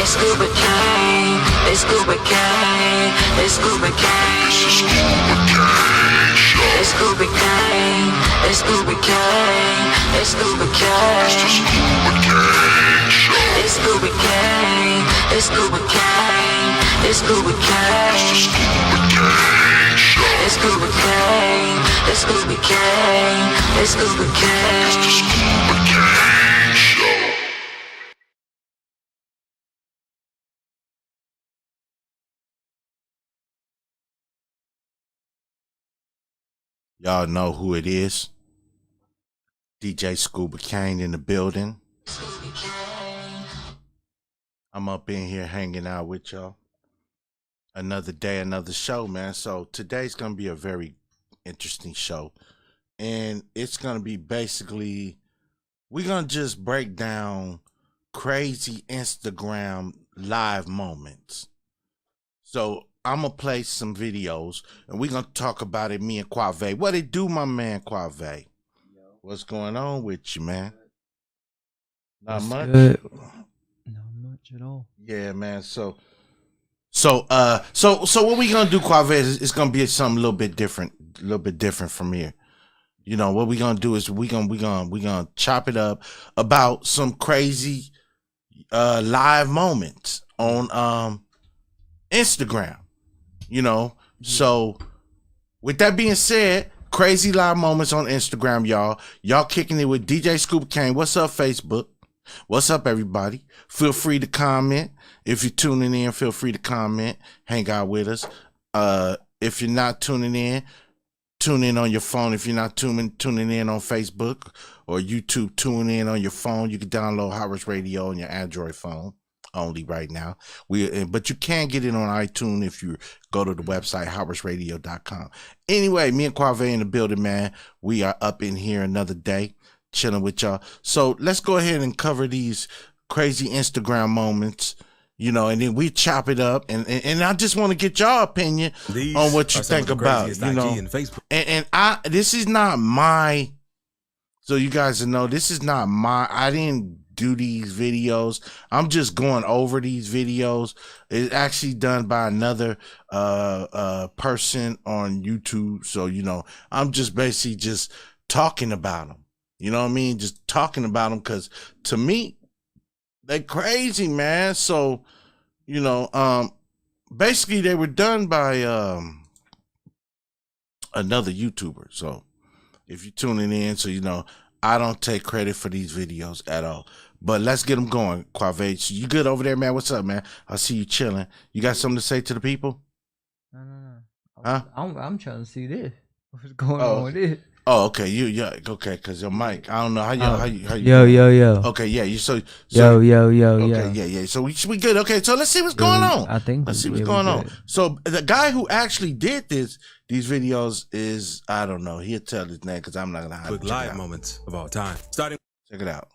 It's Scuba Kane. It's Scuba Kane. It's Scuba Kane. It's Scuba Kane. It's Scuba Kane. It's Scuba Kane. It's Scuba Kane. It's Scuba Kane. It's Scuba Kane. It's Scuba Kane. It's Scuba Kane. It's Scuba Kane. Y'all know who it is. DJ Scuba Kane in the building. I'm up in here hanging out with y'all. Another day, another show, man. So today's going to be a very interesting show. And it's going to be basically, we're going to just break down crazy Instagram live moments. So I'm going to play some videos and we're going to talk about it, me and Quave. What it do, my man Quave? What's going on with you, man? Not much? Good. Not much at all. Yeah, man. So what we gonna do, Quave, is it's gonna be something a little bit different from here. You know, what we gonna do is we gonna chop it up about some crazy live moments on Instagram. You know, so with that being said, crazy live moments on Instagram, y'all. Y'all kicking it with DJ Scuba Kane. What's up, Facebook? What's up, everybody? Feel free to comment. If you're tuning in, feel free to comment. Hang out with us. If you're not tuning in, tune in on your phone. If you're not tuning in on Facebook or YouTube, tune in on your phone. You can download Hot Rush Radio on your Android phone only right now. But you can get it on iTunes if you go to the website, hotrushradio.com. Anyway, me and Quave in the building, man. We are up in here another day, chilling with y'all. So let's go ahead and cover these crazy Instagram moments, you know, and then we chop it up. And I just want to get y'all opinion on what you think about, you know. And this is not my, so you guys know, this is not my, I didn't do these videos. I'm just going over these videos. It's actually done by another person on YouTube. So, you know, I'm just basically just talking about them. You know what I mean? Just talking about them because to me, they crazy, man. So, you know, basically they were done by another YouTuber. So if you're tuning in, so you know, I don't take credit for these videos at all. But let's get them going, Quave. So you good over there, man? What's up, man? I see you chilling. You got something to say to the people? No. Huh? I'm trying to see this. What's going on with this? Oh, okay. Okay, because your mic. I don't know how you. Yo. Okay, yeah. You so Yo. Okay, yeah. So we good. Okay, so let's see what's going on. I think let's see what's going on. So the guy who actually did these videos is, I don't know. He'll tell his name because I'm not gonna hide. Quick live moments of all time. Check it out.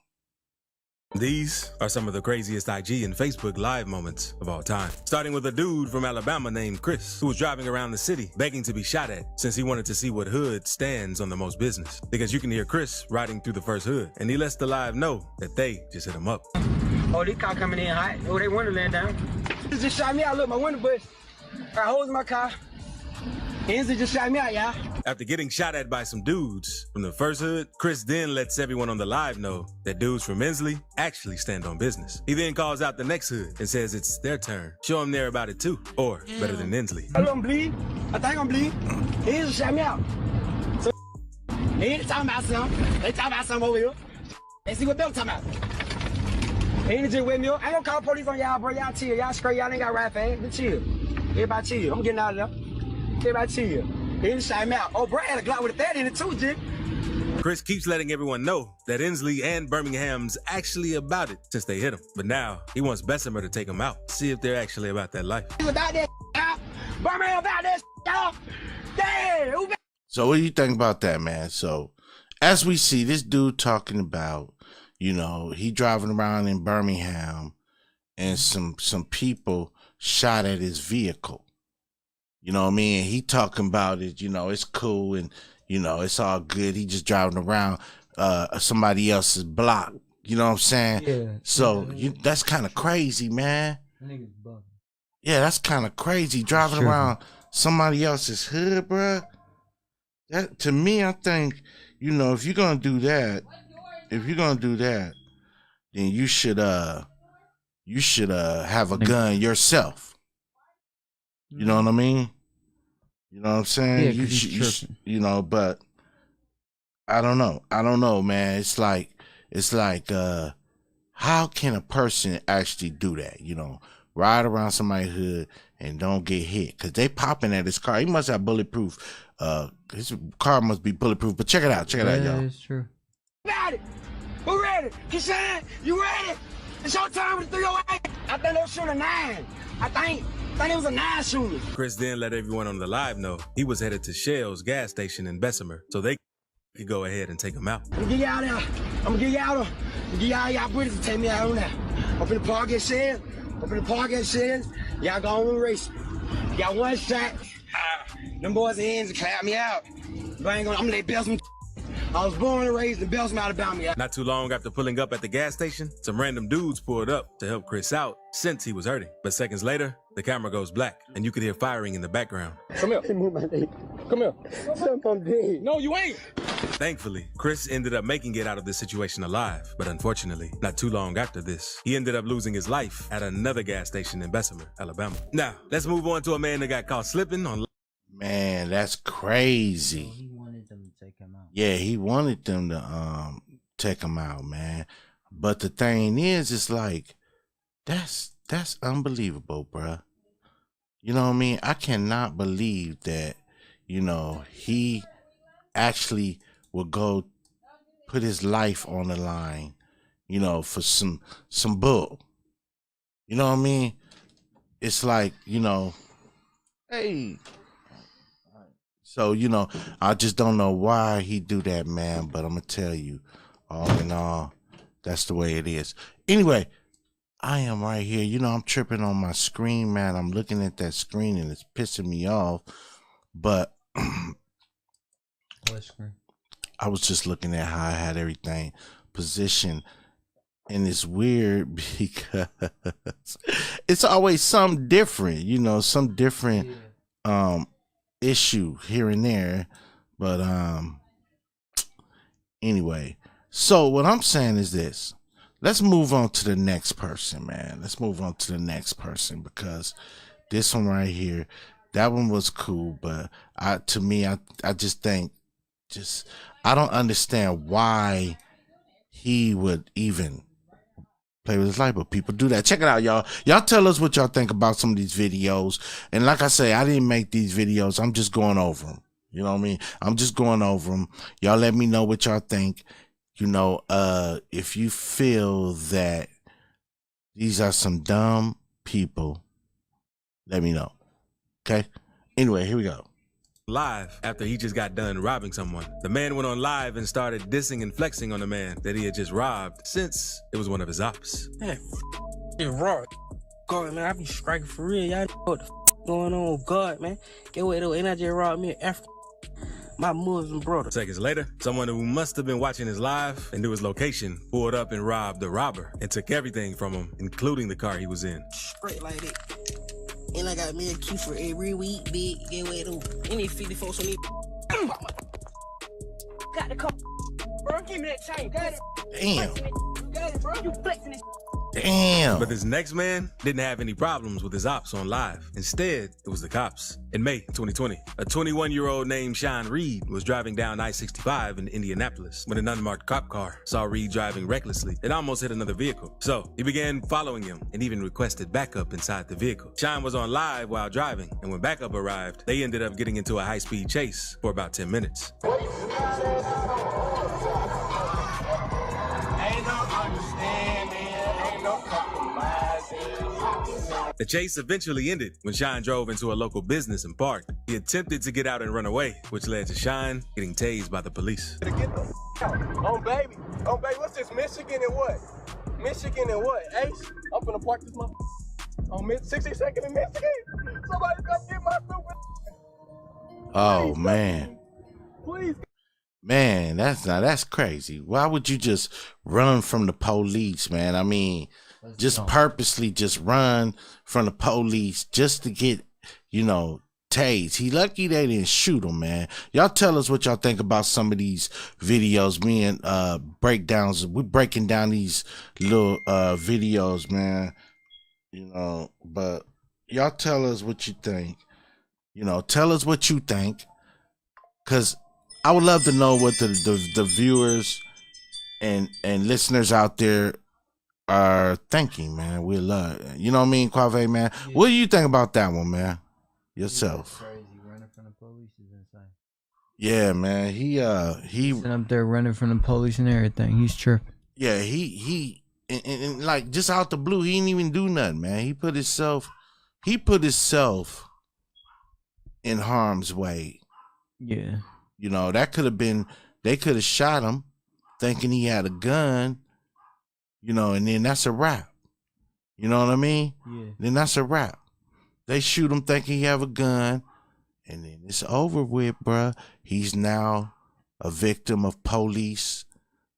These are some of the craziest IG and Facebook live moments of all time. Starting with a dude from Alabama named Chris, who was driving around the city begging to be shot at since he wanted to see what hood stands on the most business. Because you can hear Chris riding through the first hood, and he lets the live know that they just hit him up. Oh, these car coming in hot. Oh, they window laying down. They just shot me out. Look, my window bush. Got holes in my car. Enzy just shot me out, y'all. After getting shot at by some dudes from the first hood, Chris then lets everyone on the live know that dudes from Inslee actually stand on business. He then calls out the next hood and says it's their turn. Show them they're about it too, or better than Inslee. I don't bleed. I think I'm bleeding. Enzy shot me out. So, they ain't talking about something. They talking about something over here. They see what they're talking about. Enzy just with me up. I ain't gonna call police on y'all, bro. Y'all chill. Y'all straight. Y'all ain't got right fast. Just chill. Everybody chill. I'm getting out of there. Everybody chill. He shot me out. Oh, bro, I had a Glock with a 30 in it too, Jim. Chris keeps letting everyone know that Inslee and Birmingham's actually about it since they hit him. But now he wants Bessemer to take him out, see if they're actually about that life. He's about that out. Birmingham about that out. Damn. So what do you think about that, man? So as we see this dude talking about, you know, he driving around in Birmingham and some people shot at his vehicle. You know what I mean? He talking about it, you know, it's cool and, you know, it's all good. He just driving around somebody else's block, You know what I'm saying? Yeah. So Yeah. that's kind of crazy, man. Niggas bugging. Yeah, that's kind of crazy driving Sure. around somebody else's hood, bruh. That to me, I think, you know, if you're gonna do that, then you should have a gun yourself. You know what I mean? You know what I'm saying? Yeah, you 'cause he's should, tripping. you know, but I don't know, man. It's like, how can a person actually do that? You know, ride around somebody's hood and don't get hit? Cause they popping at his car. He must have bulletproof. His car must be bulletproof. But check it out, Yeah, y'all. it's true. Got it. Who ready? Kishan, you ready? It's your time with the 308. I think they'll shoot a 9. I think it was a 9 shooter. Chris then let everyone on the live know he was headed to Shell's gas station in Bessemer so they could go ahead and take him out. I'm gonna get y'all there. I'm gonna get y'all y'all British to take me out on there. Up in the park at Shell. Y'all go on and race. You got one shot. Them boys' hands and clap me out. But I ain't gonna, I'm gonna let Bessemer. I was born and raised in Bessemer, Alabama. Not too long after pulling up at the gas station, some random dudes pulled up to help Chris out since he was hurting. But seconds later, the camera goes black and you could hear firing in the background. Come here. Move my leg. Come here. I'm dead. No, you ain't. Thankfully, Chris ended up making it out of this situation alive. But unfortunately, not too long after this, he ended up losing his life at another gas station in Bessemer, Alabama. Now, let's move on to a man that got caught slipping on. Man, that's crazy. He wanted them to take him out. Yeah, he wanted them to take him out, man. But the thing is, it's like that's unbelievable, bruh. You know what I mean? I cannot believe that, you know, he actually would go put his life on the line, you know, for some bull. You know what I mean? It's like, you know, hey. So, you know, I just don't know why he do that, man, but I'm going to tell you, all in all, that's the way it is. Anyway, I am right here. You know, I'm tripping on my screen, man. I'm looking at that screen and it's pissing me off. But What screen? I was just looking at how I had everything positioned. And it's weird because it's always something different, you know, some different issue here and there. But anyway, so what I'm saying is this. Let's move on to the next person, man. Let's move on to the next person because this one right here, that one was cool, but I just think I don't understand why he would even play with his life, but people do that. Check it out, y'all. Y'all tell us what y'all think about some of these videos. And like I say, I didn't make these videos. I'm just going over them. You know what I mean? I'm just going over them. Y'all let me know what y'all think. You know, if you feel that these are some dumb people, let me know. Okay? Anyway, here we go. Live after he just got done robbing someone. The man went on live and started dissing and flexing on the man that he had just robbed since it was one of his ops. Man, it's raw. God, man, I be striking for real. Y'all know what the going on with God, man. Get away though, ain't I just robbed me an African, my Muslim brother. Seconds later, someone who must have been watching his live and knew his location pulled up and robbed the robber and took everything from him, including the car he was in. Straight like that. And I got me a key for every week, big. Get away though. Any 50 folks on me. Got the car. Bro, give me that chain. Got it. Damn. You got it, bro. You flexing this. Damn. But this next man didn't have any problems with his ops on live. Instead, it was the cops. In May 2020, a 21-year-old named Sean Reed was driving down I-65 in Indianapolis when an unmarked cop car saw Reed driving recklessly. It almost hit another vehicle. So he began following him and even requested backup inside the vehicle. Sean was on live while driving, and when backup arrived, they ended up getting into a high-speed chase for about 10 minutes. The chase eventually ended when Shine drove into a local business and parked. He attempted to get out and run away, which led to Shine getting tased by the police. Get the oh baby, what's this? Michigan and what? Michigan and what? Ace? I'm finna park this mother on 62nd in Michigan. Somebody come get my stupid. Oh man. Please. Man, that's crazy. Why would you just run from the police, man? I mean, just purposely just run from the police just to get, tased. He lucky they didn't shoot him, man. Y'all tell us what y'all think about some of these videos. Me and breakdowns. We're breaking down these little videos, man. But y'all tell us what you think. Tell us what you think, because I would love to know what the viewers and listeners out there are thinking, man. We love, you know what I mean, Quave, man. Yeah. What do you think about that one, man? Yourself. Crazy, running from the police is insane. Yeah, man. He sitting up there running from the police and everything. He's tripping. Yeah, he and like just out the blue, he didn't even do nothing, man. He put himself in harm's way. Yeah. That could have been, they could have shot him thinking he had a gun, and then that's a wrap. You know what I mean? Yeah. Then that's a wrap. They shoot him thinking he have a gun, and then it's over with, bruh. He's now a victim of police,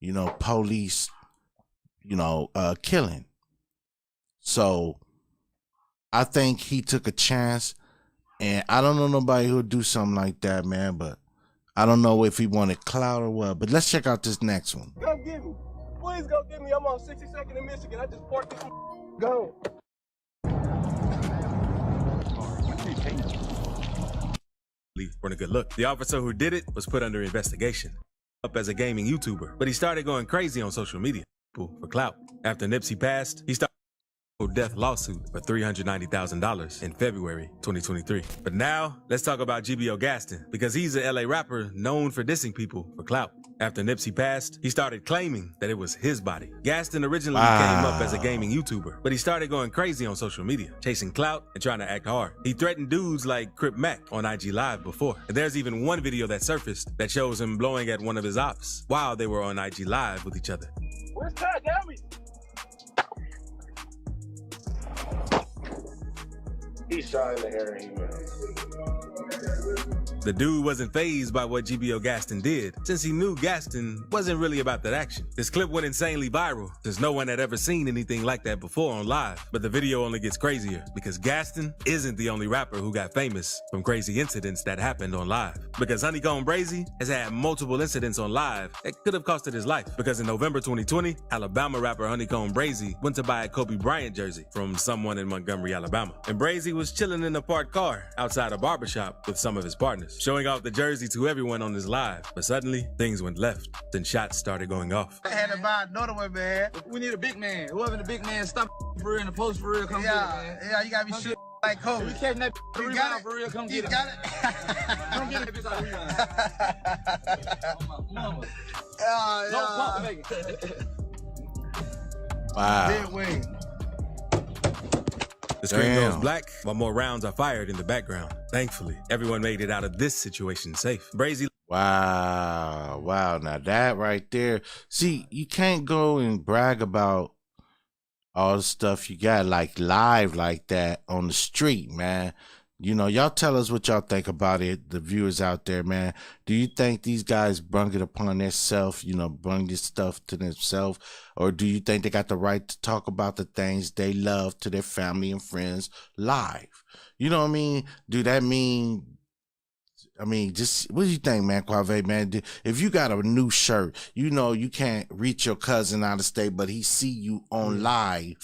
killing. So I think he took a chance, and I don't know nobody who'll do something like that, man, but I don't know if he wanted clout or what. But let's check out this next one. Come get me. Please go get me. I'm on 62nd in Michigan. I just parked this. Go. For a good look. The officer who did it was put under investigation. Up as a gaming YouTuber, but he started going crazy on social media for clout. After Nipsey passed, he started a death lawsuit for $390,000 in February 2023. But now, let's talk about GBO Gaston, because he's a LA rapper known for dissing people for clout. After Nipsey passed, he started claiming that it was his body. Gaston originally came up as a gaming YouTuber, but he started going crazy on social media, chasing clout and trying to act hard. He threatened dudes like Crip Mac on IG Live before. And there's even one video that surfaced that shows him blowing at one of his ops while they were on IG Live with each other. Where's Todd? Damn me. He's shot in the air and he went. The dude wasn't fazed by what GBO Gaston did, since he knew Gaston wasn't really about that action. This clip went insanely viral, since no one had ever seen anything like that before on live. But the video only gets crazier, because Gaston isn't the only rapper who got famous from crazy incidents that happened on live. Because Honeycomb Brazy has had multiple incidents on live that could have costed his life. Because in November 2020, Alabama rapper Honeycomb Brazy went to buy a Kobe Bryant jersey from someone in Montgomery, Alabama. And Brazy was chilling in a parked car outside a barbershop with some of his partners, showing off the jersey to everyone on his live. But suddenly, things went left. Then shots started going off. I had to buy another one, man. We need a big man. Whoever the big man, stop for real in the post for real, come get it, man. Yeah, you gotta be shit like Kobe. We catching that rebound for real, come get it. Got it? Come get it, bitch, out of rebound. Mama. No pump making. Wow. Dead wing. The screen Damn. goes black while more rounds are fired in the background. Thankfully, everyone made it out of this situation safe. Brazy. Wow. Now that right there. See, you can't go and brag about all the stuff you got like live like that on the street, man. Y'all tell us what y'all think about it, the viewers out there, man. Do you think these guys brung it upon themselves, brung this stuff to themselves? Or do you think they got the right to talk about the things they love to their family and friends live? You know what I mean? Do that mean, just what do you think, man, Quave, man? If you got a new shirt, you can't reach your cousin out of state, but he see you on live,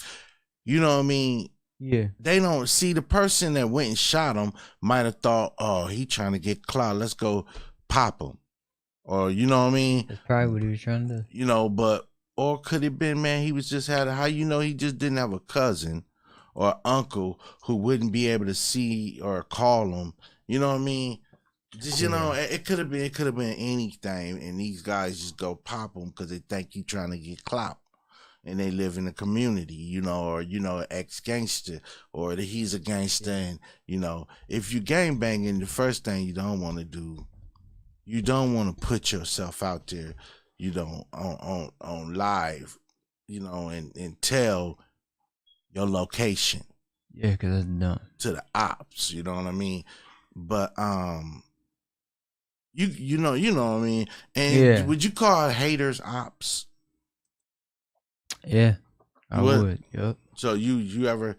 you know what I mean? Yeah. They don't see the person that went and shot him might have thought, oh, he trying to get clout. Let's go pop him. Or, you know what I mean? That's probably what he was trying to do. Or could it been, man, he was just how he just didn't have a cousin or uncle who wouldn't be able to see or call him. You know what I mean? Just, it could have been anything. And these guys just go pop him because they think he trying to get clout. And they live in the community, or, ex-gangster, or that he's a gangster. And, if you gang banging, the first thing you don't want to do, you don't want to put yourself out there, on live, and tell your location. Yeah, because that's dumb. To the ops, you know what I mean? But, You know what I mean? And Yeah. would you call haters ops? Yeah, I What? would. Yup. So you ever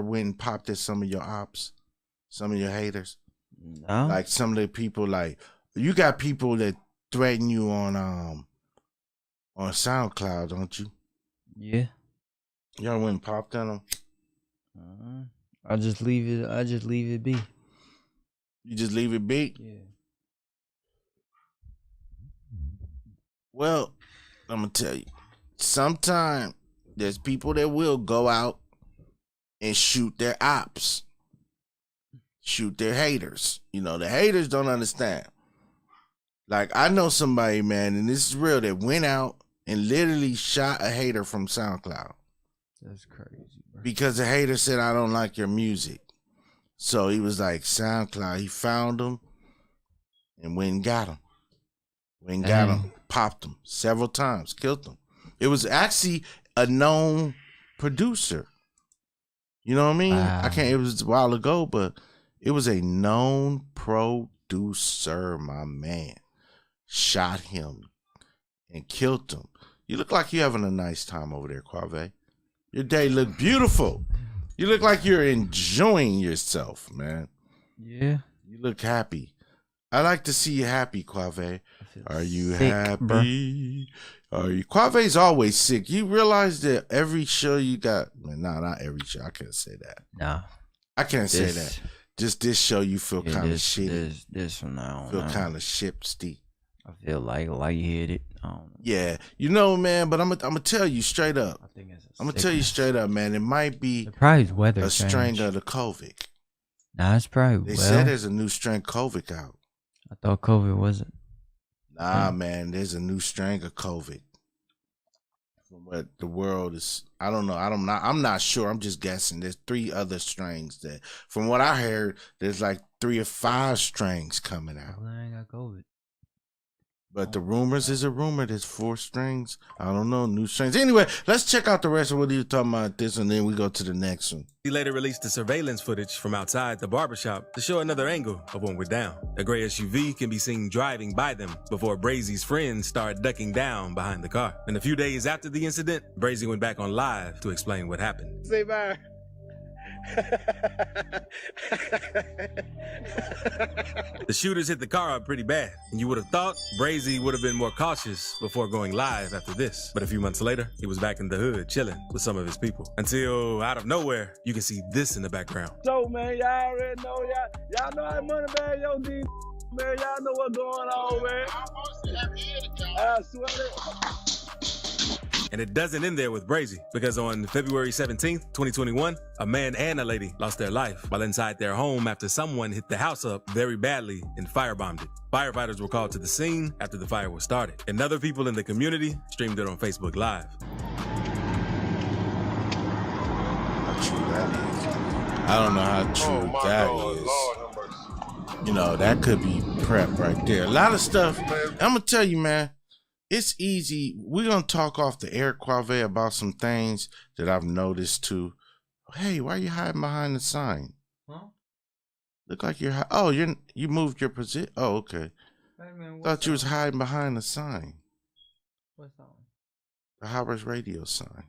went and popped at some of your ops, some of your haters? No. Like some of the people, like you got people that threaten you on SoundCloud, don't you? Yeah. Y'all went and popped at them. I just leave it be. You just leave it be. Yeah. Well, I'm gonna tell you. Sometimes there's people that will go out and shoot their ops, shoot their haters. You know, the haters don't understand. Like, I know somebody, man, and this is real, that went out and literally shot a hater from SoundCloud That's crazy, bro. because the hater said, I don't like your music. So he was like, SoundCloud, he found him and went and got him. Went and got him, popped him several times, killed him. It was actually a known producer. You know what I mean? Wow. It was a while ago, but it was a known producer, my man. Shot him and killed him. You look like you're having a nice time over there, Quave. Your day look beautiful. You look like you're enjoying yourself, man. Yeah. You look happy. I like to see you happy, Quave. Are you sick, happy? Are you? Quave's always sick. You realize that every show you got, man, not every show. I can't say that. Nah. I can't say that. Just this show, you feel kind of shitty. This from now on. Feel kind of shipsty. I feel like lightheaded. I don't know. Yeah, you know, man. But I'm gonna tell you straight up. I think it's I'm gonna tell you straight up, man. It might be probably weather a strain change. of the COVID. Nah, it's probably They said there's a new strain of COVID out. I thought COVID wasn't. Nah, man. There's a new strain of COVID. From what the world is, I don't know. I'm not sure. I'm just guessing. There's 3 other strains that, from what I heard, there's like 3 or 5 strains coming out. Well, I ain't got COVID. But the rumors is a rumor. There's 4 strings. I don't know, new strings. Anyway, let's check out the rest of what he was talking about this, and then we go to the next one. He later released the surveillance footage from outside the barbershop to show another angle of when we're down. A gray SUV can be seen driving by them before Brazy's friends start ducking down behind the car. And a few days after the incident, Brazy went back on live to explain what happened. Say bye. The shooters hit the car up pretty bad, and you would have thought Brazy would have been more cautious before going live after this. But a few months later, he was back in the hood chilling with some of his people. Until, out of nowhere, you can see this in the background. So, man, y'all already know, y'all know how money bag yo D, man. Y'all know what's going on, man. I swear it. And it doesn't end there with Brazy, because on February 17th, 2021, a man and a lady lost their life while inside their home after someone hit the house up very badly and firebombed it. Firefighters were called to the scene after the fire was started, and other people in the community streamed it on Facebook Live. How true that is. I don't know how true that is. You know, that could be prep right there. A lot of stuff. I'm going to tell you, man. It's easy. We're going to talk off the air, Quave, about some things that I've noticed too. Hey, why are you hiding behind the sign? Huh? Look like you're you moved your position. Oh, okay. Hey, man, Thought you was hiding behind the sign. What's on? The Howard's radio sign.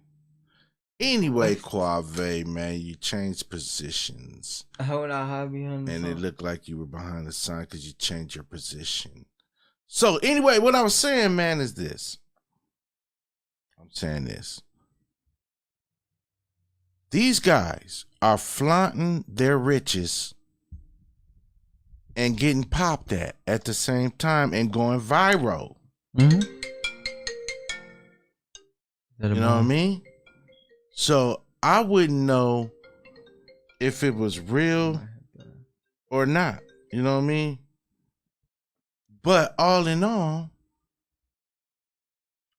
Anyway, Quave, man, you changed positions. How would I hide behind the And sign? it looked like you were behind the sign because you changed your position. So anyway, what I was saying, man, is this. I'm saying this. These guys are flaunting their riches and getting popped at the same time and going viral. Mm-hmm. You know what I mean? So I wouldn't know if it was real or not. You know what I mean? But all in all,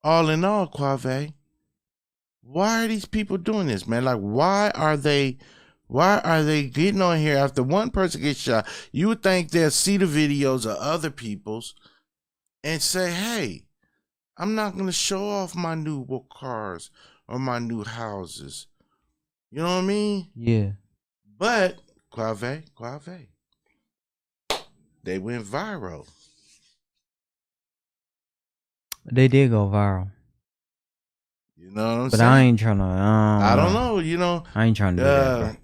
Quave, why are these people doing this, man? Like, why are they getting on here after one person gets shot? You would think they'll see the videos of other people's and say, hey, I'm not going to show off my new cars or my new houses. You know what I mean? Yeah. But, Quave, They went viral. They did go viral. You know what I'm But saying? I ain't trying to. I don't know. You know, I ain't trying to do that,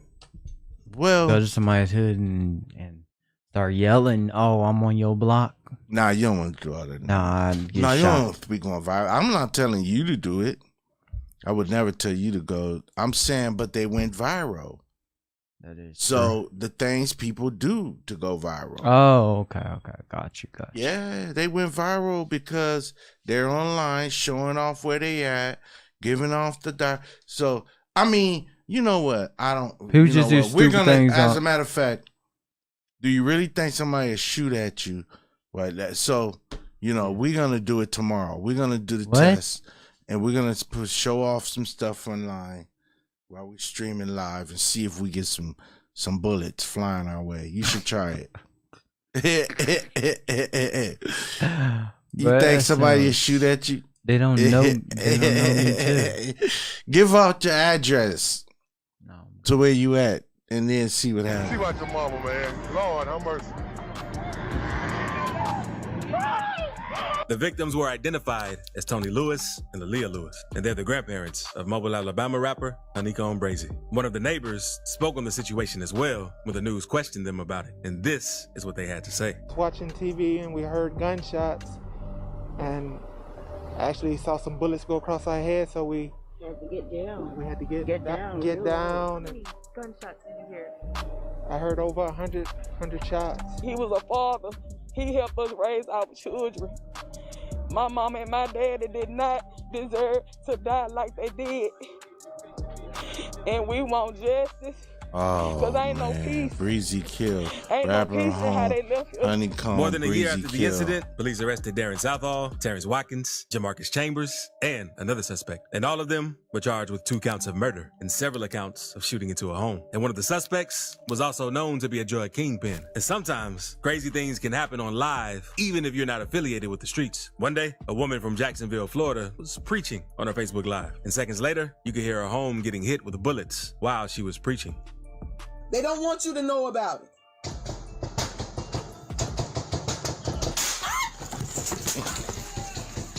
bro. well, Go to somebody's hood and start yelling, "Oh, I'm on your block." nah, you don't want to do all that. Nah, I'd get Nah, you shot. don't be going viral. I'm not telling you to do it. I would never tell you to go. I'm saying, but they went viral. That is So the things people do to go viral. Oh, okay. Got you. Yeah, they went viral because they're online showing off where they at, giving off the So I mean, you know what? I don't. People you just know do what? We're stupid gonna. things As on- a matter of fact, do you really think somebody will shoot at you? Right. So you know we're gonna do it tomorrow. We're gonna do the What? test, and we're gonna show off some stuff online while we're streaming live and see if we get some bullets flying our way. You should try it. You But think that's, somebody will shoot at you? They don't know. They don't know me too. Give out your address No. to where you at, and then see what happens. See about your mama, man. Lord, have mercy. The victims were identified as Tony Lewis and Aaliyah Lewis, and they're the grandparents of Mobile, Alabama rapper Honeycomb Brazy. One of the neighbors spoke on the situation as well when the news questioned them about it, and this is what they had to say. Watching TV and we heard gunshots and actually saw some bullets go across our head, so we had to get down. We had to get down. How many gunshots did you hear? I heard over 100 shots. He was a father. He helped us raise our children. My mom and my daddy did not deserve to die like they did. And we want justice. Oh, Cause ain't no man. peace. Breezy killed. Ain't no Rapper peace in how home. they left us. Honeycomb. More than a year Breezy after the killed. incident, police arrested Darren Southall, Terrence Watkins, Jamarcus Chambers, and another suspect. And all of them were charged with 2 counts of murder and several accounts of shooting into a home. And one of the suspects was also known to be a drug kingpin. And sometimes crazy things can happen on live, even if you're not affiliated with the streets. One day, a woman from Jacksonville, Florida, was preaching on her Facebook Live. And seconds later, you could hear her home getting hit with bullets while she was preaching. They don't want you to know about it.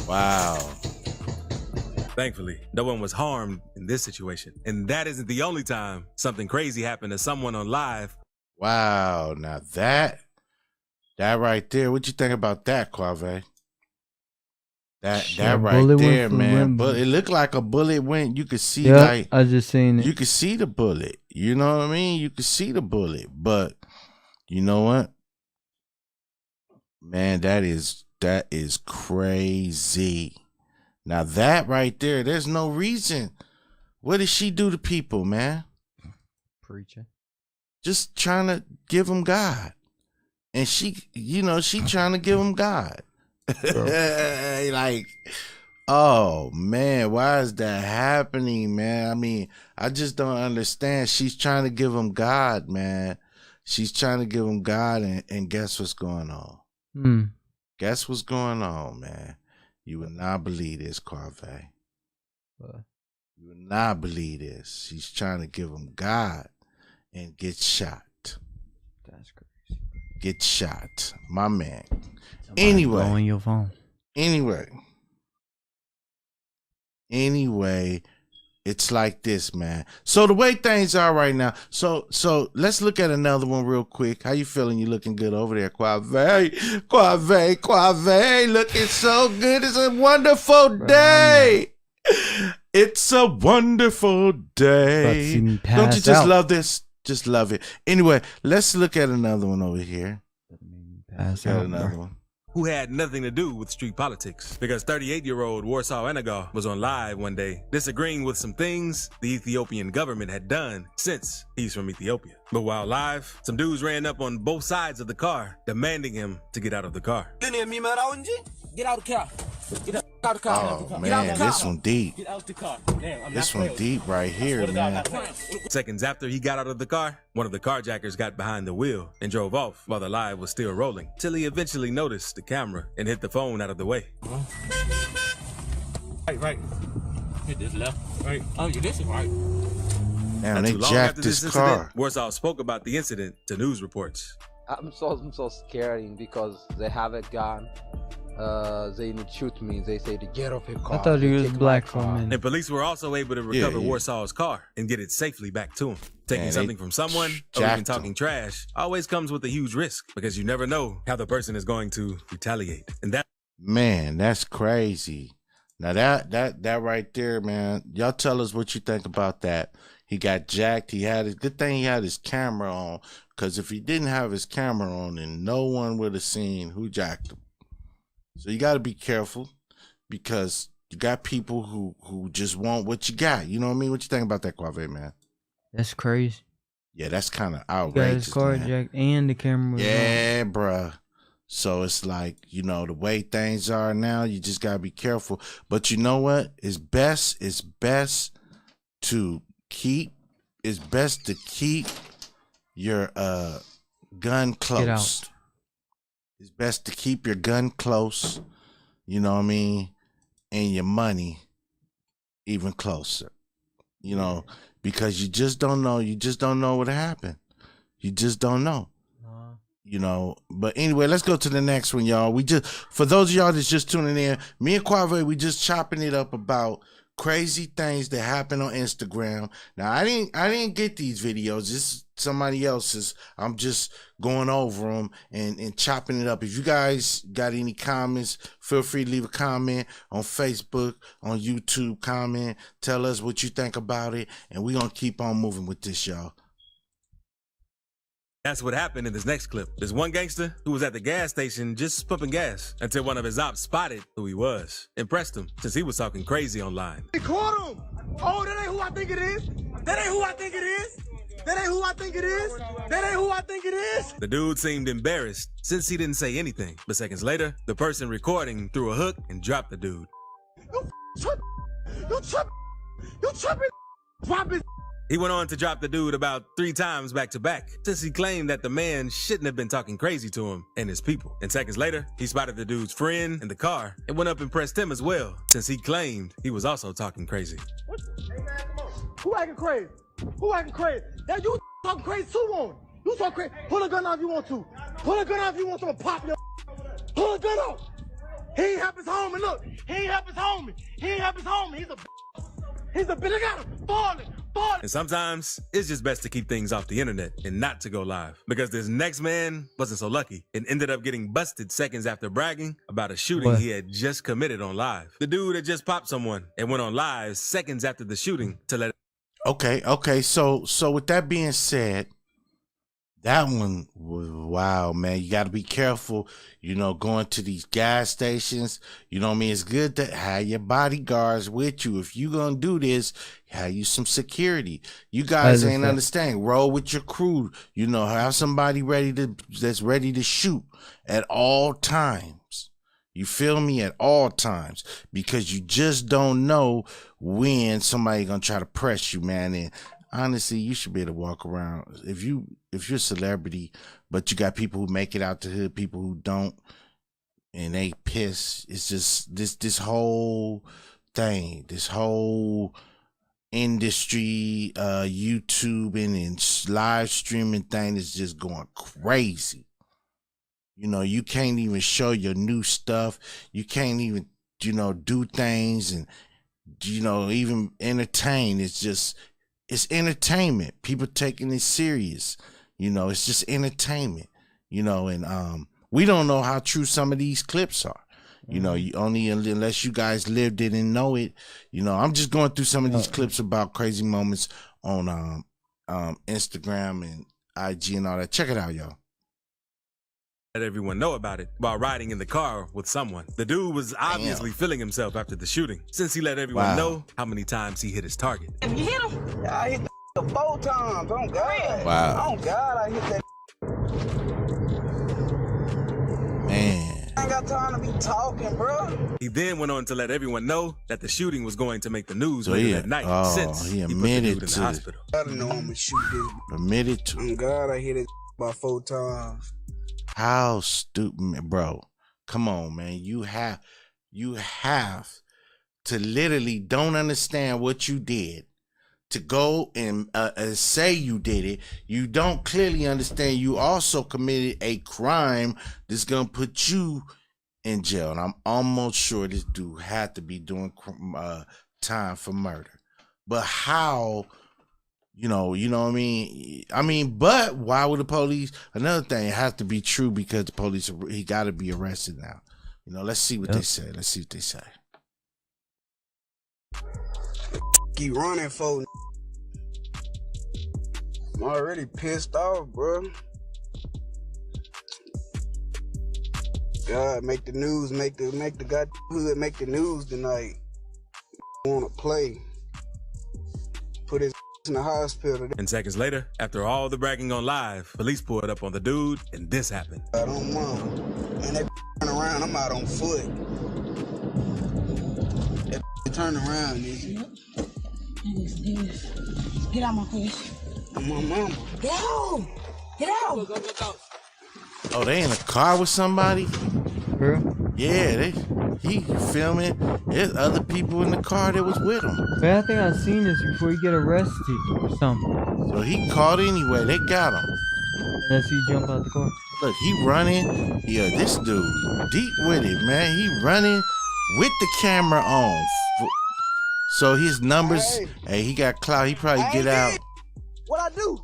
Wow. Thankfully, no one was harmed in this situation. And that isn't the only time something crazy happened to someone on live. Wow. Now that right there, what you think about that, Quave? That right bullet went there, for man. limb. But it looked like a bullet went. You could see Yeah, like I just seen it. you could see the bullet. You know what I mean? You could see the bullet. But you know what? Man, that is crazy. Now that right there, there's no reason. What did she do to people, man? Preaching. Just trying to give them God. And she trying to give them God. Like, oh man, why is that happening, man? I mean, I just don't understand. She's trying to give him God, man. She's trying to give him God, and guess what's going on? Guess what's going on, man? You would not believe this, Quave. You would not believe this. She's trying to give him God and get shot. That's crazy. Get shot, my man. Anyway, Go on your phone. Anyway, it's like this, man. So the way things are right now, so let's look at another one real quick. How you feeling? You looking good over there, Quave, looking so good. It's a wonderful day. It's a wonderful day. About to see me Don't you pass just out. love this? Just love it. Anyway, let's look at another one over here. Pass Got out, another bro. one. Who had nothing to do with street politics, because 38-year-old Warsaw Enagar was on live one day disagreeing with some things the Ethiopian government had done since he's from Ethiopia. But while live, some dudes ran up on both sides of the car, demanding him to get out of the car. Get out of the car. Get out of the car. Oh man, this one deep. Get out the car. Damn, I'm This not one deep right here, man. Seconds after he got out of the car, one of the carjackers got behind the wheel and drove off while the live was still rolling, till he eventually noticed the camera and hit the phone out of the way. Right. Hit this left. Right. Oh, yeah, this is right. Man, Not they too long jacked after this incident, car. Warsaw spoke about the incident to news reports. I'm so scared because they have a gun. They need to shoot me. They say to get off your car. I thought he They was take my black for a car. minute. And police were also able to recover yeah. Warsaw's car and get it safely back to him. Taking Man, something they from someone or jacked even talking trash always comes with a huge risk because you never know how the person is going to retaliate. And that Man, that's crazy. Now that right there, man. Y'all tell us what you think about that. He got jacked. He had a good thing he had his camera on, because if he didn't have his camera on, then no one would have seen who jacked him. So you got to be careful, because you got people who just want what you got. You know what I mean? What you think about that, Quave, man? That's crazy. Yeah, that's kind of He got outrageous. his car man. jacked and the camera was on. Yeah, bruh. So it's like, you know, the way things are now, you just gotta be careful. But you know what? It's best to keep your gun close. Get out. It's best to keep your gun close, you know what I mean, and your money even closer. You know, because you just don't know. You just don't know what happened. You just don't know. You know, but anyway, let's go to the next one, y'all. For those of y'all that's just tuning in, me and Quave, we just chopping it up about crazy things that happen on Instagram. Now, I didn't get these videos. This is somebody else's. I'm just going over them and chopping it up. If you guys got any comments, feel free to leave a comment on Facebook, on YouTube, comment. Tell us what you think about it, and we're going to keep on moving with this, y'all. That's what happened in this next clip. There's one gangster who was at the gas station just pumping gas until one of his ops spotted who he was. Impressed him since he was talking crazy online. They caught him. Oh, that ain't who I think it is. That ain't who I think it is. That ain't who I think it is. That ain't who I think it is. The dude seemed embarrassed since he didn't say anything. But seconds later, the person recording threw a hook and dropped the dude. You tripping. Drop his. He went on to drop the dude about 3 times back to back, since he claimed that the man shouldn't have been talking crazy to him and his people. And seconds later, he spotted the dude's friend in the car and went up and pressed him as well, since he claimed he was also talking crazy. Who acting crazy? Who acting crazy? That you talking crazy too on. You talking crazy. Pull a gun out if you want to. Pull a gun out if you want to pop your. Pull a gun out. He ain't help his homie. Look, he ain't help his homie. He ain't help his homie. He's a bitch. Look at him. Balling. And sometimes it's just best to keep things off the internet and not to go live, because this next man wasn't so lucky and ended up getting busted seconds after bragging about a shooting he had just committed on live. The dude had just popped someone and went on live seconds after the shooting to let. Okay. So with that being said, that one was wow, man. You got to be careful, you know, going to these gas stations. You know what I mean? It's good to have your bodyguards with you. If you going to do this, have you some security. You guys ain't understanding. Roll with your crew. You know, have somebody that's ready to shoot at all times. You feel me? At all times, because you just don't know when somebody going to try to press you, man. And honestly, you should be able to walk around. If you're a celebrity, but you got people who make it out the hood, people who don't, and they piss. It's just this whole thing, this whole industry, YouTubing and live streaming thing is just going crazy. You know, you can't even show your new stuff. You can't even, you know, do things and, you know, even entertain. It's entertainment. People taking it serious. You know, it's just entertainment, you know, and we don't know how true some of these clips are. You know, you only unless you guys lived it and know it. You know, I'm just going through some of these clips about crazy moments on Instagram and IG and all that. Check it out, y'all. Let everyone know about it while riding in the car with someone. The dude was obviously feeling himself after the shooting, since he let everyone know how many times he hit his target. You hit him? Yeah, I hit the 4 times. Oh, God. Wow. Oh, God, I hit that. Man. I ain't got time to be talking, bro. He then went on to let everyone know that the shooting was going to make the news So later that night, since he put the dude admitted in the to hospital. I know I'm gonna shoot this. Admitted to. Oh, God, I hit it about 4 times. How stupid, bro. Come on, man. You have to literally don't understand what you did to go and say you did it. You don't clearly understand you also committed a crime that's going to put you in jail. And I'm almost sure this dude had to be doing time for murder. But how, you know what I mean? But why would the police? Another thing, it has to be true because the police, he got to be arrested now. Let's see what they say. Let's see what they say. Keep running, folks. I'm already pissed off, bro. God, make the news, make the god hood make the news tonight. Wanna play? Put his in the hospital. And seconds later, after all the bragging on live, police pulled up on the dude, and this happened. I don't mind. And they turn around, I'm out on foot. That turn around, nigga. Get out my face. I'm my mama. Get out! Get out! Oh, they in a car with somebody? Girl? Yeah, he filming. There's other people in the car that was with him. Man, I think I've seen this before you get arrested or something. So he caught anyway. They got him. Unless you jump out the car. Look, he running. Yeah, this dude deep with it, man. He running with the camera on. So his numbers, hey, he got clout. He probably get out. What I do?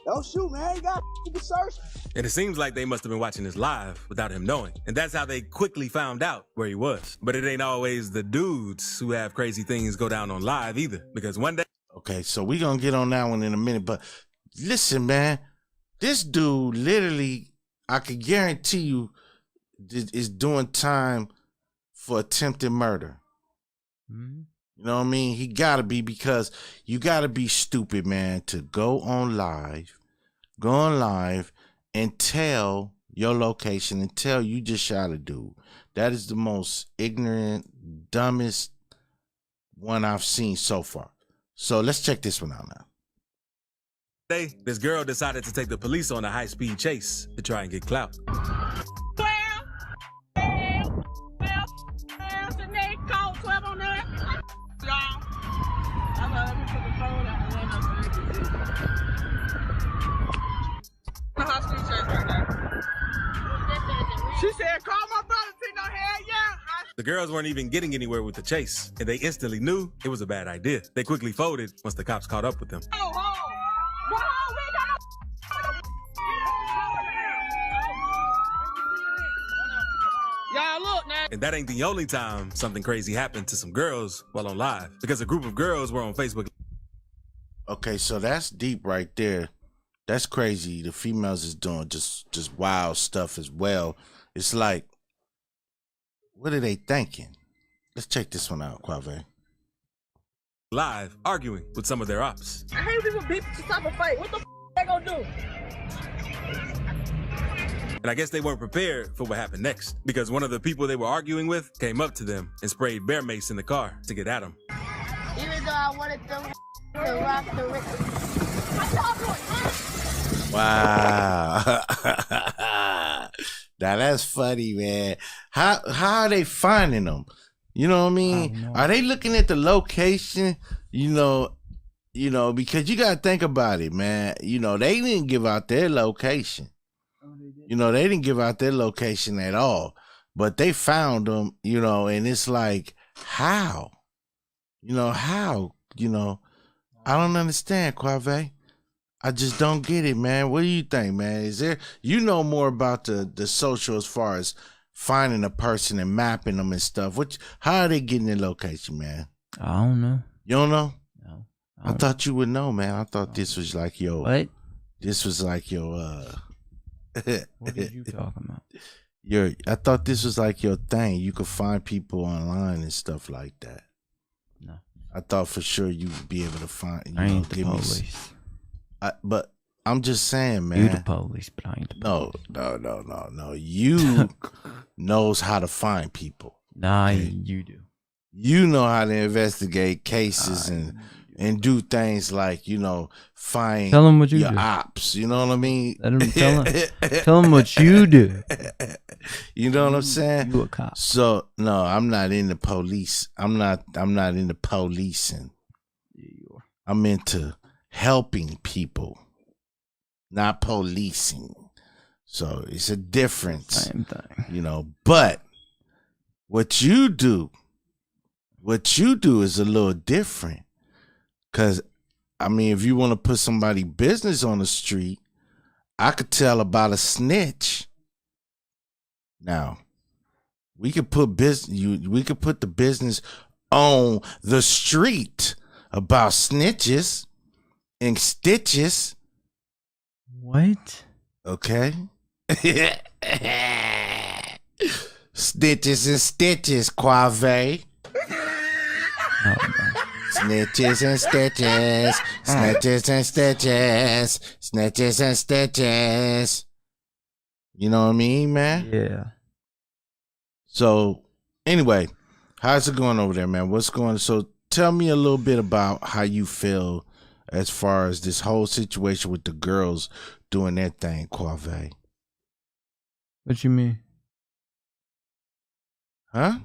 Don't shoot, man. You got to search. And it seems like they must have been watching this live without him knowing. And that's how they quickly found out where he was. But it ain't always the dudes who have crazy things go down on live either. Because one day... Okay, so we gonna get on that one in a minute. But listen, man. This dude literally, I could guarantee you, is doing time for attempted murder. Mm-hmm. You know what I mean? He gotta be, because you gotta be stupid, man, to go on live and tell your location and tell you just shot a dude. That is the most ignorant, dumbest one I've seen so far. So let's check this one out now. This girl decided to take the police on a high-speed chase to try and get clout. She said, call my brother, see no hell yeah. The girls weren't even getting anywhere with the chase, and they instantly knew it was a bad idea. They quickly folded once the cops caught up with them. Y'all look now. And that ain't the only time something crazy happened to some girls while on live, because a group of girls were on Facebook. Okay, so that's deep right there. That's crazy. The females is doing just wild stuff as well. It's like, what are they thinking? Let's check this one out, Quave. Live arguing with some of their ops. I hate people beat to stop a fight. What the they gonna do? And I guess they weren't prepared for what happened next, because one of the people they were arguing with came up to them and sprayed bear mace in the car to get at them. Even though I wanted them to rock the Wow. Now that's funny, man. How are they finding them? You know what I mean? Are they looking at the location? You know, because you gotta think about it, man. They didn't give out their location. They didn't give out their location at all. But they found them, and it's like, how? How? I don't understand, Quave. I just don't get it, man. What do you think, man? Is there, more about the social as far as finding a person and mapping them and stuff. How are they getting their location, man? I don't know. You don't know? No. I thought you would know, man. I thought this was like your... What? This was like your... What are you talking about? I thought this was like your thing. You could find people online and stuff like that. No. I thought for sure you would be able to find... I ain't the police. But I'm just saying, man. You the police, but I ain't the police. No. You knows how to find people. Nah, you do. You know how to investigate cases and and do things like, you know, find Tell 'em what you your do. ops. You know what I mean? Let 'em tell 'em what you do. You know what I'm saying? You a cop. So no, I'm not into police. I'm not into policing. I'm into helping people, not policing. So it's a difference. Same thing. You know, but what you do is a little different. Cause I mean, if you want to put somebody business on the street, I could tell about a snitch. Now, we could put the business on the street about snitches and stitches. What? Okay. Snitches and stitches, Quave. Snitches and stitches, snitches and stitches, snitches and stitches. You know what I mean, man? Yeah. So, anyway, how's it going over there, man? What's going on? So, tell me a little bit about how you feel as far as this whole situation with the girls doing their thing, Quave. What you mean? Huh?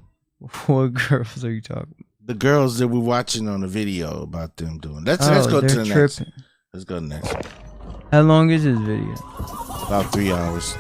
What girls are you talking about? The girls that we're watching on the video about them doing. Let's go to the next. Let's go to the next one. How long is this video? About 3 hours.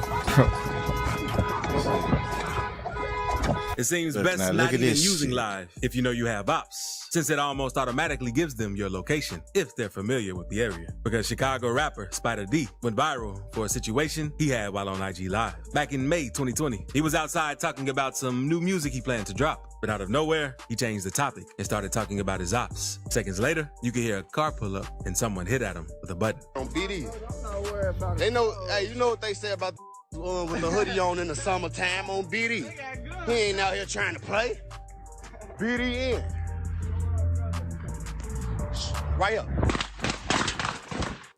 It seems Look, best now, not look at even this using shit. live if you know you have ops, since it almost automatically gives them your location if they're familiar with the area. Because Chicago rapper Spider D went viral for a situation he had while on IG Live. Back in May 2020, he was outside talking about some new music he planned to drop. But out of nowhere, he changed the topic and started talking about his ops. Seconds later, you could hear a car pull up and someone hit at him with a button. On BD. They know, hey, you know what they say about with the hoodie on in the summertime on BD. He ain't out here trying to play. BD in. Right up.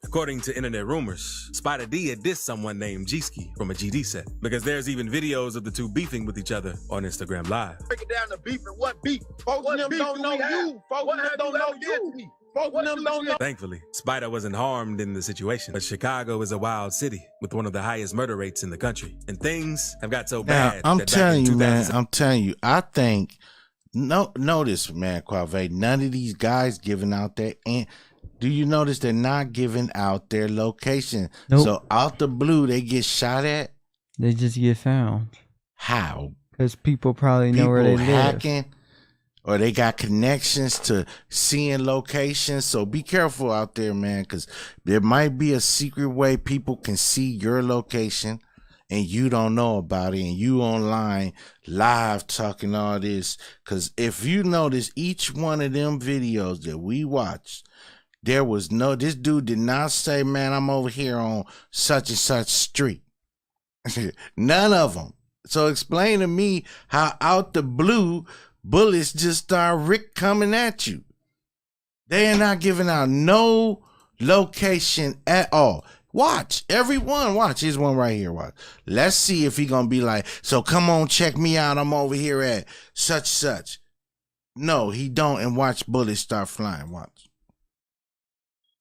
According to internet rumors, Spider D had dissed someone named G-Ski from a GD set, because there's even videos of the two beefing with each other on Instagram Live. Break it down to beef and what beef. Folks them don't know you. Folks them don't know you. Folks them don't know. Thankfully, Spider wasn't harmed in the situation, but Chicago is a wild city with one of the highest murder rates in the country, and things have got so Now, bad. I'm that back telling in you, man. 2000 I'm telling you. I think notice, man, Quave. None of these guys giving out their do you notice they're not giving out their location? Nope. So out the blue, they get shot at. They just get found. How? Because people probably know where they People live. hacking, or they got connections to seeing locations. So be careful out there, man, because there might be a secret way people can see your location and you don't know about it, and you online live talking all this. Because if you notice, each one of them videos that we watched, there was this dude did not say, man, I'm over here on such and such street. None of them. So explain to me how out the blue bullets just start coming at you. They are not giving out no location at all. Watch, everyone, watch. Here's one right here, watch. Let's see if he gonna be like, so come on, check me out. I'm over here at such. No, he don't, and watch bullets start flying, watch.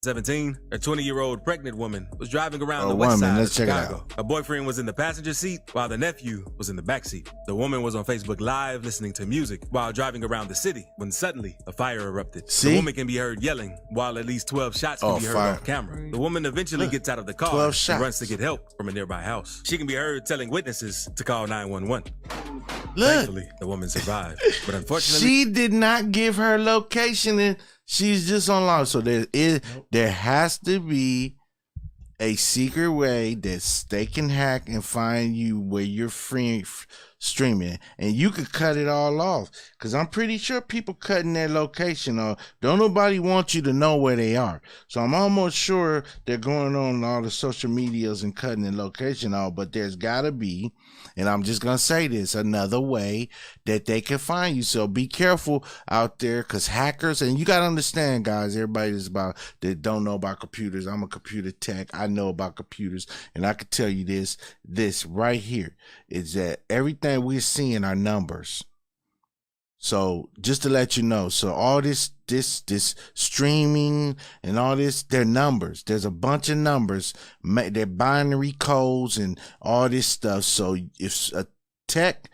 17, a 20-year-old pregnant woman was driving around Oh, the west woman, side of let's check it Chicago. Her boyfriend was in the passenger seat while the nephew was in the back seat. The woman was on Facebook Live listening to music while driving around the city when suddenly a fire erupted. See? The woman can be heard yelling while at least 12 shots can Oh, be heard fire. off camera. The woman eventually gets out of the car 12 and shots. runs to get help from a nearby house. She can be heard telling witnesses to call 911. Look. Thankfully, the woman survived. But unfortunately, She did not give her location, and she's just on live. So there has to be a secret way that they can hack and find you where you're streaming, and you could cut it all off. Because I'm pretty sure people cutting their location off. Don't nobody want you to know where they are. So I'm almost sure they're going on all the social medias and cutting their location off. But there's got to be, and I'm just gonna say this, another way that they can find you. So be careful out there, because hackers, and you gotta understand, guys, everybody that don't know about computers. I'm a computer tech. I know about computers, and I can tell you this right here is that everything we're seeing are numbers. So just to let you know, so all this streaming and all this, they're numbers. There's a bunch of numbers. They're binary codes and all this stuff. So if a tech,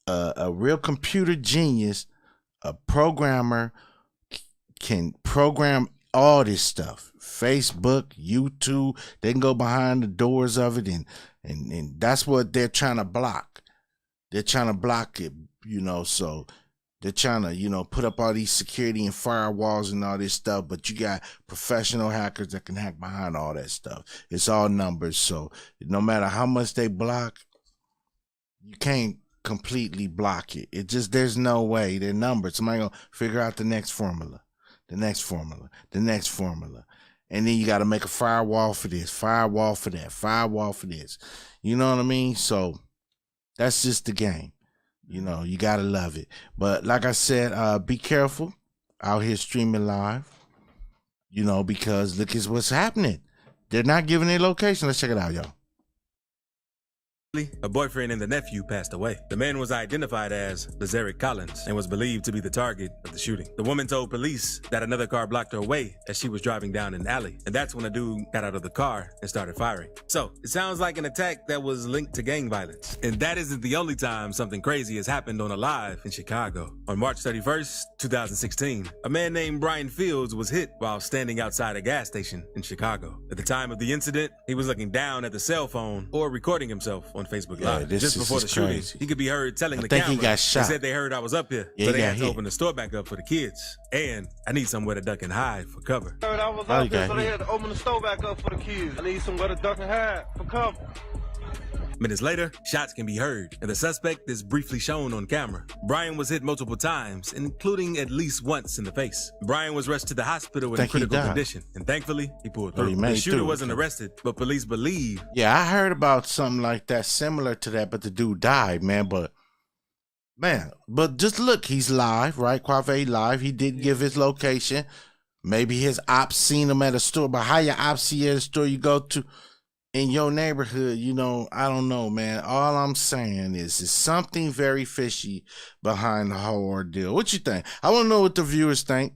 a real computer genius, a programmer can program all this stuff. Facebook, YouTube, they can go behind the doors of it, and that's what they're trying to block. They're trying to block it, you know, so they're trying to, you know, put up all these security and firewalls and all this stuff, but you got professional hackers that can hack behind all that stuff. It's all numbers, so no matter how much they block, you can't completely block it. It just, there's no way. They're numbers. Somebody gonna figure out the next formula, the next formula, the next formula. And then you got to make a firewall for this, firewall for that, firewall for this. You know what I mean? So that's just the game. You know, you got to love it. But like I said, be careful out here streaming live, you know, because look at what's happening. They're not giving their location. Let's check it out, y'all. A boyfriend and the nephew passed away. The man was identified as Lazeric Collins and was believed to be the target of the shooting. The woman told police that another car blocked her way as she was driving down an alley, and that's when a dude got out of the car and started firing. So it sounds like an attack that was linked to gang violence. And that isn't the only time something crazy has happened on a live in Chicago. On March 31st, 2016, a man named Brian Fields was hit while standing outside a gas station in Chicago. At the time of the incident, he was looking down at the cell phone or recording himself on Facebook Live. Just before the shooting, he could be heard telling the camera, he got shot. They said they heard I was up here, so they had to open the store back up for the kids. And I need somewhere to duck and hide for cover. I heard I was up here, so they had to open the store back up for the kids. I need somewhere to duck and hide for cover. Minutes later, shots can be heard, and the suspect is briefly shown on camera. Brian was hit multiple times, including at least once in the face. Brian was rushed to the hospital in a critical condition, and thankfully, he pulled through. The shooter wasn't arrested, but police believe. Yeah, I heard about something like that, similar to that, but the dude died, man. But just look, he's live, right? Quave live. He did give his location. Maybe his ops seen him at a store, but how your ops see you at a store you go to in your neighborhood, you know, I don't know, man. All I'm saying is something very fishy behind the whole ordeal. What you think? I want to know what the viewers think.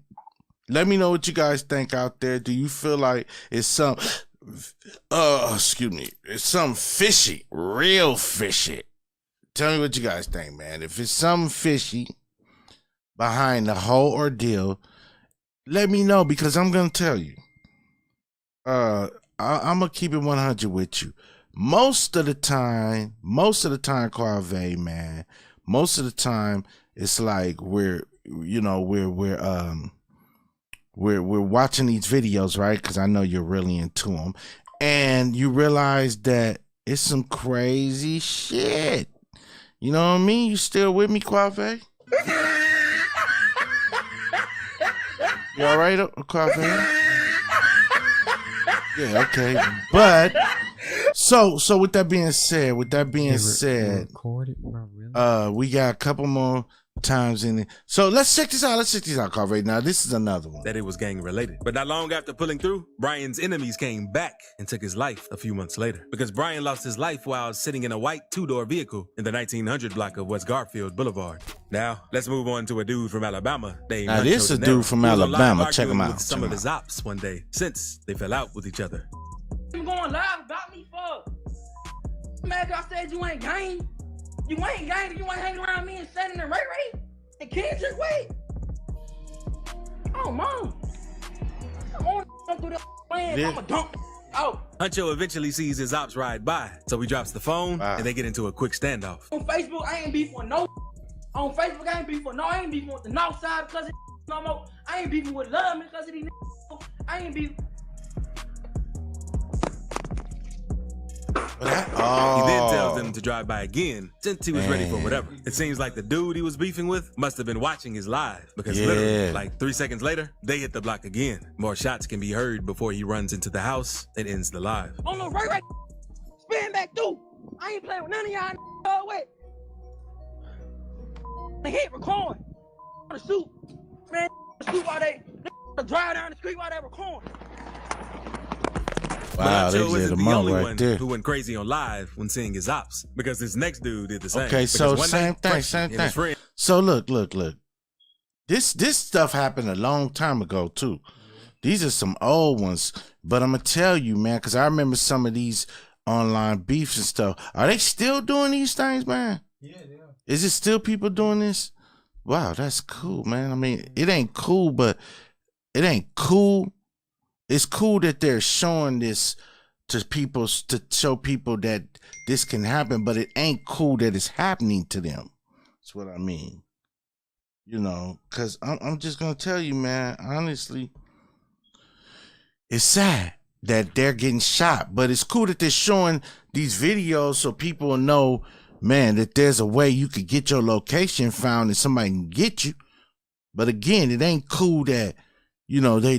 Let me know what you guys think out there. Do you feel like it's some, it's some fishy, real fishy? Tell me what you guys think, man. If it's something fishy behind the whole ordeal, let me know, because I'm going to tell you. I'm going to keep it 100 with you. Most of the time, Quave, man, most of the time, it's like we're watching these videos, right? Because I know you're really into them. And you realize that it's some crazy shit. You know what I mean? You still with me, Quave? You all right, Quave? Yeah, okay. But so with that being said, we got a couple more times in it. So let's check this out, Carver. Now this is another one. That it was gang related. But not long after pulling through, Brian's enemies came back and took his life a few months later. Because Brian lost his life while sitting in a white two-door vehicle in the 1900 block of West Garfield Boulevard. Now, let's move on to a dude from Alabama named Now this is a dude from Alabama. Check him out. With some of his ops one day since they fell out with each other. You going live about me for? Man, I said you ain't gang. You ain't gang. You ain't hanging around me and Shannon and Ray Ray and Kendrick. Wait. Oh, mom. Come on, don't do that. I'm a dump. Oh. Huncho eventually sees his ops ride by, so he drops the phone and they get into a quick standoff. On Facebook, I ain't beefing with no. On Facebook, I ain't beefing with no. I ain't beefing with the North Side because of no more. I ain't beefing with Love because of these. I ain't beefing. He then tells them to drive by again since he was ready for whatever. It seems like the dude he was beefing with must have been watching his live, because literally, like 3 seconds later, they hit the block again. More shots can be heard before he runs into the house and ends the live. Oh no, right. Spin back through. I ain't playing with none of y'all. Wait. They hit record. On the shoot. Man, shoot while they drive down the street while they record. Wow, Huncho isn't the only right one there. who went crazy on live when seeing his ops, because this next dude did the same. Okay, so Because one same night, thing. Fresh and his friend- So look. This stuff happened a long time ago too. These are some old ones, but I'm gonna tell you, man, because I remember some of these online beefs and stuff. Are they still doing these things, man? Yeah. Is it still people doing this? Wow, that's cool, man. I mean, it ain't cool, but it ain't cool. It's cool that they're showing this to people, to show people that this can happen, but it ain't cool that it's happening to them. That's what I mean. You know, because I'm just going to tell you, man, honestly, it's sad that they're getting shot, but it's cool that they're showing these videos so people will know, man, that there's a way you could get your location found and somebody can get you. But again, it ain't cool that, you know, they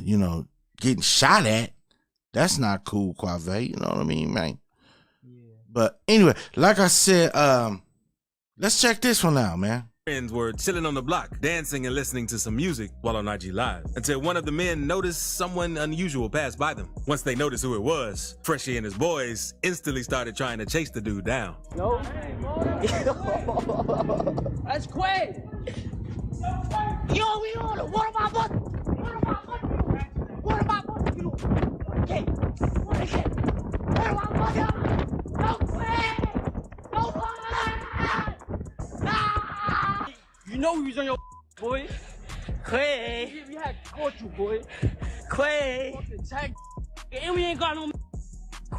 you know, getting shot at. That's not cool, Quave. You know what I mean, man? Yeah. But anyway, like I said, let's check this one out, man. Friends were chilling on the block, dancing and listening to some music while on IG Live, until one of the men noticed someone unusual pass by them. Once they noticed who it was, Freshie and his boys instantly started trying to chase the dude down. No. That's Quay. Yo, we on it. What about what? What about what? What about what? You okay? What is it? What about what? No way! No way! Ah! You know we was on your boy. Quay. We had caught you, boy. Quay. And we ain't got no.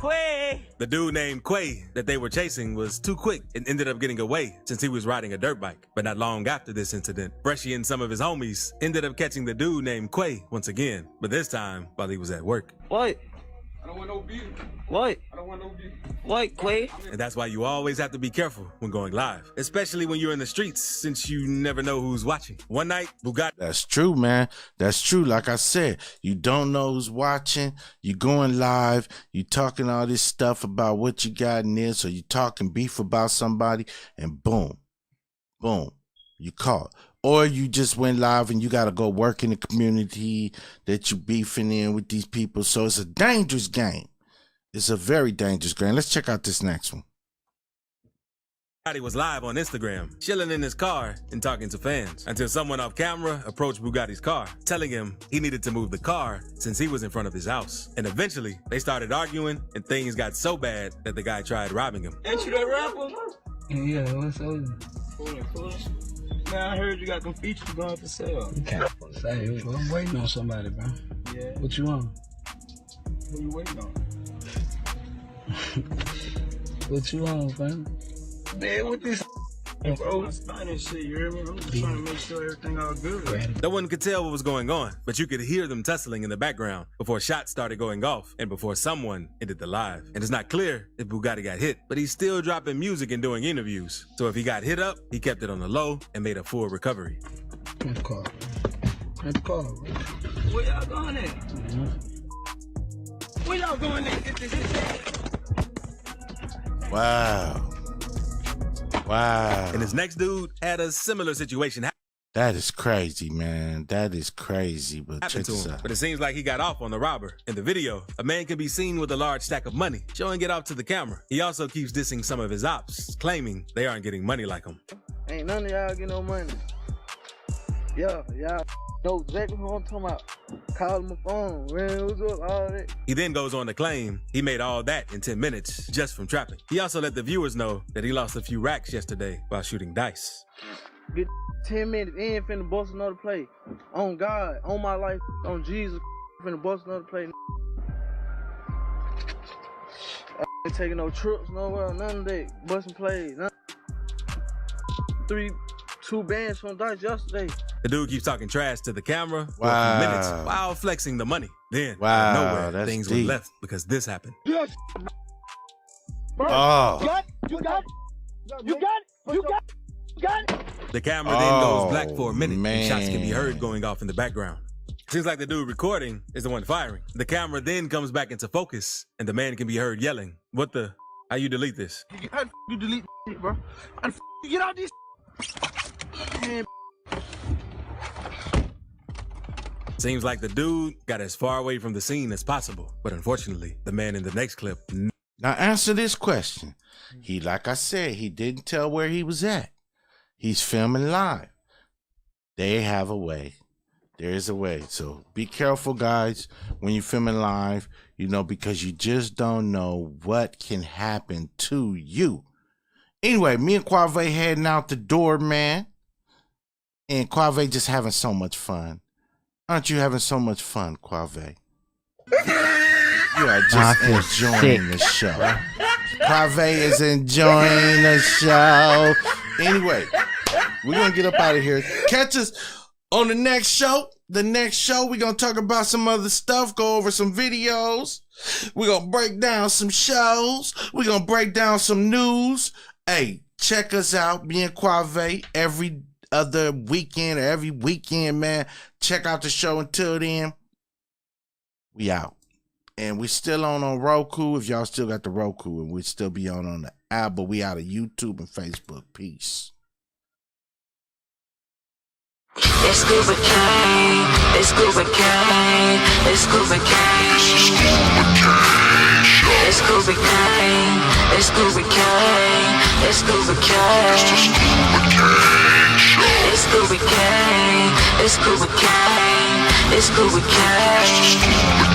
Quay. The dude named Quay that they were chasing was too quick and ended up getting away since he was riding a dirt bike. But not long after this incident, Freshie and some of his homies ended up catching the dude named Quay once again, but this time while he was at work. What? I don't want no beef. What? I don't want no beef. What, Quay? And that's why you always have to be careful when going live, especially when you're in the streets, since you never know who's watching. One night, Bugatti. That's true, man. That's true. Like I said, you don't know who's watching. You going live. You talking all this stuff about what you got in this, or you talking beef about somebody, and boom, boom, you caught. Or you just went live and you got to go work in the community that you beefing in with these people. So it's a dangerous game. It's a very dangerous game. Let's check out this next one. Bugatti was live on Instagram, chilling in his car and talking to fans, until someone off camera approached Bugatti's car, telling him he needed to move the car since he was in front of his house. And eventually, they started arguing and things got so bad that the guy tried robbing him. Ain't you that rapper? Yeah, what's up? Man, I heard you got them features going for sale. You can't say, I'm waiting on somebody, bro. Yeah. What you want? Who you waiting on? What you want, fam? Man, what this bro? Spanish shit, you hear me? I'm just trying to make sure everything all good. No one could tell what was going on, but you could hear them tussling in the background before shots started going off and before someone ended the live. And it's not clear if Bugatti got hit, but he's still dropping music and doing interviews. So if he got hit up, he kept it on the low and made a full recovery. Let's call. Let's call. Where y'all going at? Where y'all going at? Get this shit. Wow. Wow. And his next dude had a similar situation That is crazy, man. That is crazy. But check to this him. out. But it seems like he got off on the robber. In the video, a man can be seen with a large stack of money, showing it off to the camera. He also keeps dissing some of his ops, claiming they aren't getting money like him. Ain't none of y'all get no money. Yeah, y'all know exactly who I'm talking about. Call my phone, man, what's up, all that. He then goes on to claim he made all that in 10 minutes just from trapping. He also let the viewers know that he lost a few racks yesterday while shooting dice. Get 10 minutes in, finna bust another play. On God, on my life, on Jesus, finna bust another play. I ain't taking no trips nowhere, none of that. Busting plays, none. 2 bands from dice yesterday. The dude keeps talking trash to the camera for a Wow. few minutes while flexing the money. Then, Wow, out of nowhere, that's things deep. were left because this happened. Yes. Oh. You got it. You got it. The camera then goes black for a minute man. and shots can be heard going off in the background. Seems like the dude recording is the one firing. The camera then comes back into focus and the man can be heard yelling, "What the? How you delete this?" How you delete shit, bro? How you get out this? Man. Seems like the dude got as far away from the scene as possible. But unfortunately, the man in the next clip. Now answer this question. He, like I said, he didn't tell where he was at. He's filming live. They have a way. There is a way. So be careful, guys, when you're filming live, you know, because you just don't know what can happen to you. Anyway, me and Quave heading out the door, man. And Quave just having so much fun. Aren't you having so much fun, Quave? You are just enjoying the show. Quave is enjoying the show. Anyway, we're going to get up out of here. Catch us on the next show. The next show, we're going to talk about some other stuff, go over some videos. We're going to break down some shows. We're going to break down some news. Hey, check us out, me and Quave, every other weekend or every weekend, man. Check out the show. Until then, we out. And we still on Roku, if y'all still got the Roku, and we'll still be on the app, but we out of YouTube and Facebook. Peace. It's Scuba King, it's Scuba King, it's Scuba King. It's Scuba King, it's Scuba King, it's Scuba King. It's Scuba King, it's Scuba King, it's Scuba King.